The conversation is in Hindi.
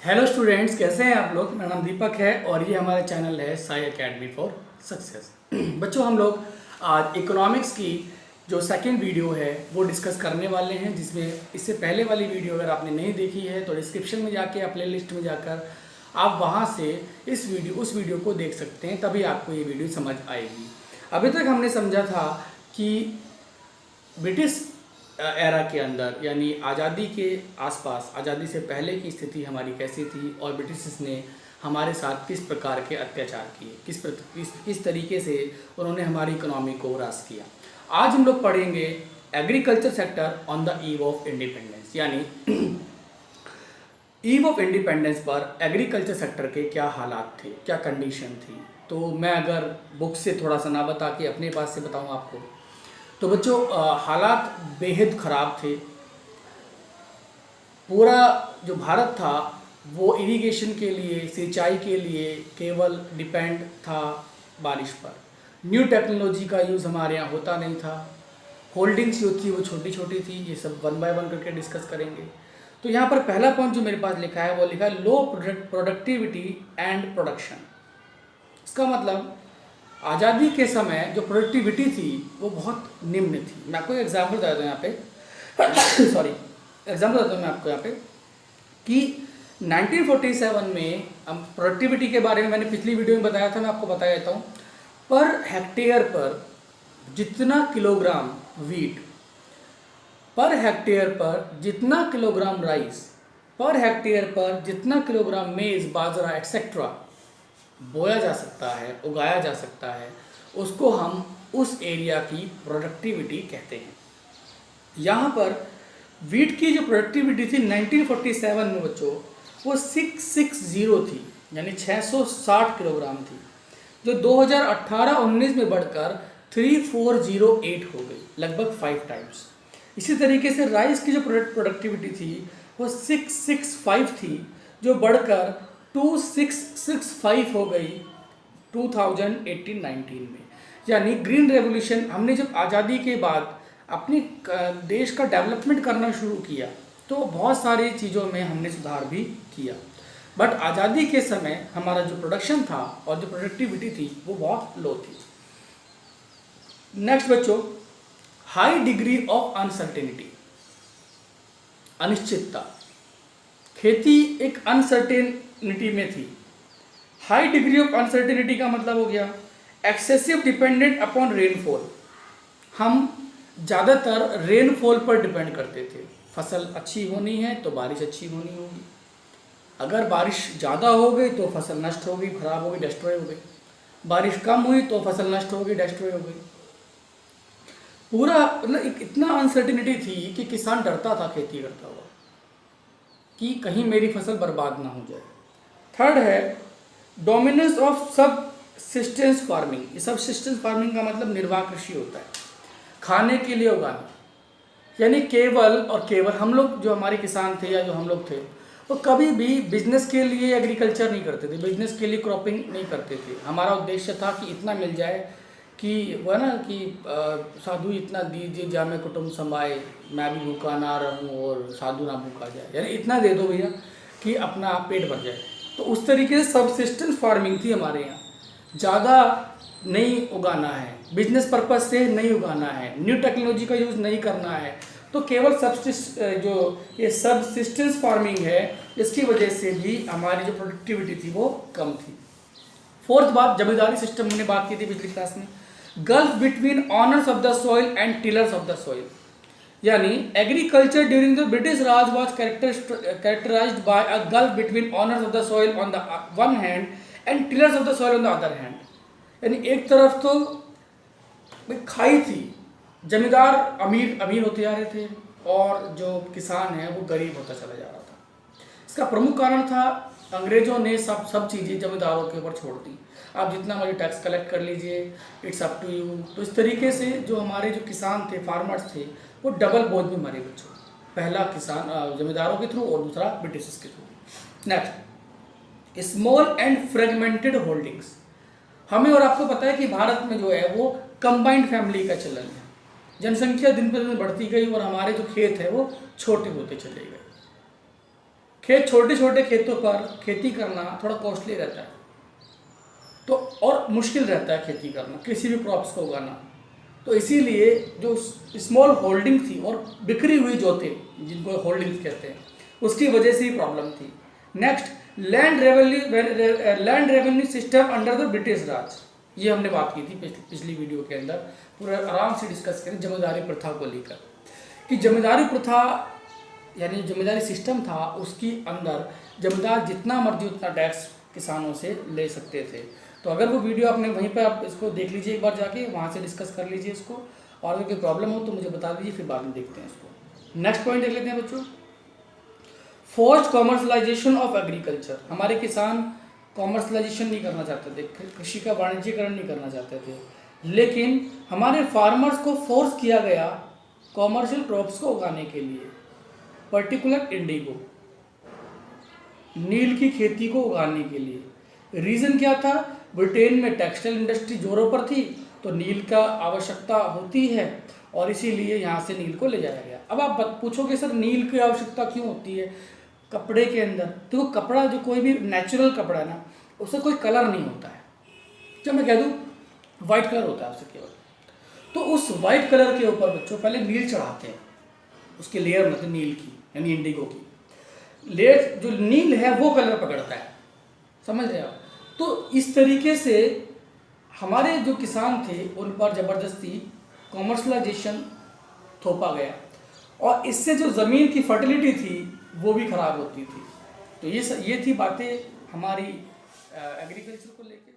हेलो स्टूडेंट्स, कैसे हैं आप लोग। मेरा नाम दीपक है और ये हमारा चैनल है साई एकेडमी फॉर सक्सेस। बच्चों, हम लोग आज इकोनॉमिक्स की जो सेकंड वीडियो है वो डिस्कस करने वाले हैं, जिसमें इससे पहले वाली वीडियो अगर आपने नहीं देखी है तो डिस्क्रिप्शन में जाके या प्ले लिस्ट में जाकर आप वहाँ से उस वीडियो को देख सकते हैं, तभी आपको ये वीडियो समझ आएगी। अभी तक हमने समझा था कि ब्रिटिश एरा के अंदर यानी आज़ादी के आसपास, आज़ादी से पहले की स्थिति हमारी कैसी थी और ब्रिटिश ने हमारे साथ किस प्रकार के अत्याचार किए, किस तरीके से उन्होंने हमारी इकोनॉमी को ग्रास किया। आज हम लोग पढ़ेंगे agriculture sector on the eve of independence, यानी ईव ऑफ इंडिपेंडेंस पर एग्रीकल्चर सेक्टर के क्या हालात थे, क्या कंडीशन थी। तो मैं अगर बुक से थोड़ा सा ना बता के अपने पास से बताऊँ आपको, तो बच्चों हालात बेहद ख़राब थे। पूरा जो भारत था वो इरिगेशन के लिए, सिंचाई के लिए केवल डिपेंड था बारिश पर। न्यू टेक्नोलॉजी का यूज़ हमारे यहाँ होता नहीं था। होल्डिंग्स जो थी वो छोटी छोटी थी। ये सब वन बाय वन करके डिस्कस करेंगे। तो यहाँ पर पहला पॉइंट जो मेरे पास लिखा है वो लिखा है लो प्रोडक्टिविटी एंड प्रोडक्शन। इसका मतलब आज़ादी के समय जो प्रोडक्टिविटी थी वो बहुत निम्न थी। मैं आपको एग्जाम्पल बता देता हूँ यहाँ पे सॉरी एग्जाम्पल बताता हूँ मैं आपको यहाँ पे कि 1947 में हम प्रोडक्टिविटी के बारे में मैंने पिछली वीडियो में बताया था, मैं आपको बता देता हूँ। पर हेक्टेयर पर जितना किलोग्राम वीट, पर हेक्टेयर पर जितना किलोग्राम राइस, पर हेक्टेयर पर जितना किलोग्राम मेज़, बाजरा एक्सेट्रा बोया जा सकता है, उगाया जा सकता है, उसको हम उस एरिया की प्रोडक्टिविटी कहते हैं। यहाँ पर वीट की जो प्रोडक्टिविटी थी 1947 में बच्चों वो 660 थी, यानी 660 किलोग्राम थी, जो 2018-19 में बढ़कर 3408 हो गई, लगभग 5 टाइम्स। इसी तरीके से राइस की जो प्रोडक्टिविटी थी वो 665 थी, जो बढ़कर 2665 हो गई 2018-19 में। यानी ग्रीन रेवोल्यूशन, हमने जब आज़ादी के बाद अपने देश का डेवलपमेंट करना शुरू किया तो बहुत सारी चीज़ों में हमने सुधार भी किया, बट आज़ादी के समय हमारा जो प्रोडक्शन था और जो प्रोडक्टिविटी थी वो बहुत लो थी। नेक्स्ट बच्चों, हाई डिग्री ऑफ अनसर्टेनिटी, अनिश्चितता। खेती एक अनसर्टेनिटी में थी। हाई डिग्री ऑफ अनसर्टेनिटी का मतलब हो गया एक्सेसिव डिपेंडेंट अपॉन रेनफॉल। हम ज़्यादातर रेनफॉल पर डिपेंड करते थे। फसल अच्छी होनी है तो बारिश अच्छी होनी होगी, अगर बारिश ज़्यादा हो गई तो फसल नष्ट हो गई, खराब हो गई, डिस्ट्रॉय हो गई। बारिश कम हुई तो फसल नष्ट हो गई, डिस्ट्रॉय हो गई। पूरा मतलब इतना अनसर्टेनिटी थी कि किसान डरता था खेती करता हुआ कि कहीं मेरी फसल बर्बाद ना हो जाए। थर्ड है dominance of subsistence farming. Subsistence farming का मतलब निर्वाह कृषि होता है, खाने के लिए उगाना। यानी केवल और केवल हम लोग, जो हमारे किसान थे या जो हम लोग थे, वो कभी भी बिजनेस के लिए एग्रीकल्चर नहीं करते थे, बिजनेस के लिए क्रॉपिंग नहीं करते थे। हमारा उद्देश्य था कि इतना मिल जाए कि वह ना कि साधु इतना दीजिए जामे कुटुंब समाए, मैं भी भूखा ना रहूं और साधु ना भूखा जाए, यानी इतना दे दो भैया कि अपना पेट भर जाए। तो उस तरीके से सबसिस्टेंस फार्मिंग थी हमारे यहाँ। ज़्यादा नहीं उगाना है, बिजनेस पर्पज से नहीं उगाना है, न्यू टेक्नोलॉजी का यूज़ नहीं करना है, तो केवल ये सबसिस्टेंस फार्मिंग है, इसकी वजह से भी हमारी जो प्रोडक्टिविटी थी वो कम थी। फोर्थ बात, जमींदारी सिस्टम मैंने बात की थी पिछली क्लास में। Gulf between owners of the soil and tillers of the soil, यानी agriculture during the British Raj was characterised by a gulf between owners of the soil on the one hand and tillers of the soil on the other hand. यानी एक तरफ तो खाई थी, जमींदार अमीर अमीर होते जा रहे थे और जो किसान है वो गरीब होता चला जा रहा था। इसका प्रमुख कारण था अंग्रेजों ने सब चीज़ें जमींदारों के ऊपर छोड़ दी। आप जितना मुझे टैक्स कलेक्ट कर लीजिए, इट्स अप टू यू। तो इस तरीके से जो हमारे जो किसान थे, फार्मर्स थे, वो डबल बोझ में मरे बच्चों। पहला किसान जमींदारों के थ्रू और दूसरा ब्रिटिश के through. Next, small and fragmented holdings. हमें और आपको पता है कि भारत में जो है वो कंबाइंड फैमिली का चलन है। जनसंख्या दिन पर दिन बढ़ती गई और हमारे जो खेत है वो छोटे होते चले गए। छोटे छोटे खेतों पर खेती करना थोड़ा कॉस्टली रहता है, तो और मुश्किल रहता है खेती करना, किसी भी क्रॉप्स को उगाना। तो इसीलिए जो स्मॉल होल्डिंग थी और बिखरी हुई जो थे, जिनको होल्डिंग्स कहते हैं, उसकी वजह से ही प्रॉब्लम थी। Next, land revenue system under the British Raj, ये हमने बात की थी पिछली वीडियो के अंदर, पूरा आराम से डिस्कस करें जमींदारी प्रथा को लेकर, कि जमींदारी प्रथा यानी जमींदारी सिस्टम था, उसकी अंदर जमींदार जितना मर्जी उतना टैक्स किसानों से ले सकते थे। तो अगर वो वीडियो आपने वहीं पर आप इसको देख लीजिए एक बार जाके, वहाँ से डिस्कस कर लीजिए इसको, और अगर कोई प्रॉब्लम हो तो मुझे बता दीजिए, फिर बाद में देखते हैं इसको। नेक्स्ट पॉइंट देख लेते हैं बच्चों, फोर्स्ड कॉमर्शलाइजेशन ऑफ एग्रीकल्चर। हमारे किसान कॉमर्शलाइजेशन नहीं करना चाहते थे, कृषि का वाणिज्यिकरण नहीं करना चाहते थे, लेकिन हमारे फार्मर्स को फोर्स किया गया कॉमर्शियल क्रॉप्स को उगाने के लिए, पर्टिकुलर इंडिगो, नील की खेती को उगाने के लिए। रीज़न क्या था? ब्रिटेन में टेक्सटाइल इंडस्ट्री जोरों पर थी, तो नील का आवश्यकता होती है, और इसीलिए यहाँ से नील को ले जाया गया। अब आप पूछोगे सर नील की आवश्यकता क्यों होती है कपड़े के अंदर? तो कपड़ा जो कोई भी नेचुरल कपड़ा है ना, उससे कोई कलर नहीं होता है। जब मैं कह दूँ वाइट कलर होता है उससे केवल, तो उस वाइट कलर के ऊपर बच्चों पहले नील चढ़ाते हैं, उसके लेयर मतलब नील की यानी इंडिगो की लेयर, जो नील है वो कलर पकड़ता है, समझ रहे आप? तो इस तरीके से हमारे जो किसान थे उन पर ज़बरदस्ती कॉमर्शलाइजेशन थोपा गया, और इससे जो ज़मीन की फर्टिलिटी थी वो भी ख़राब होती थी। तो ये थी बातें हमारी एग्रीकल्चर को लेकर।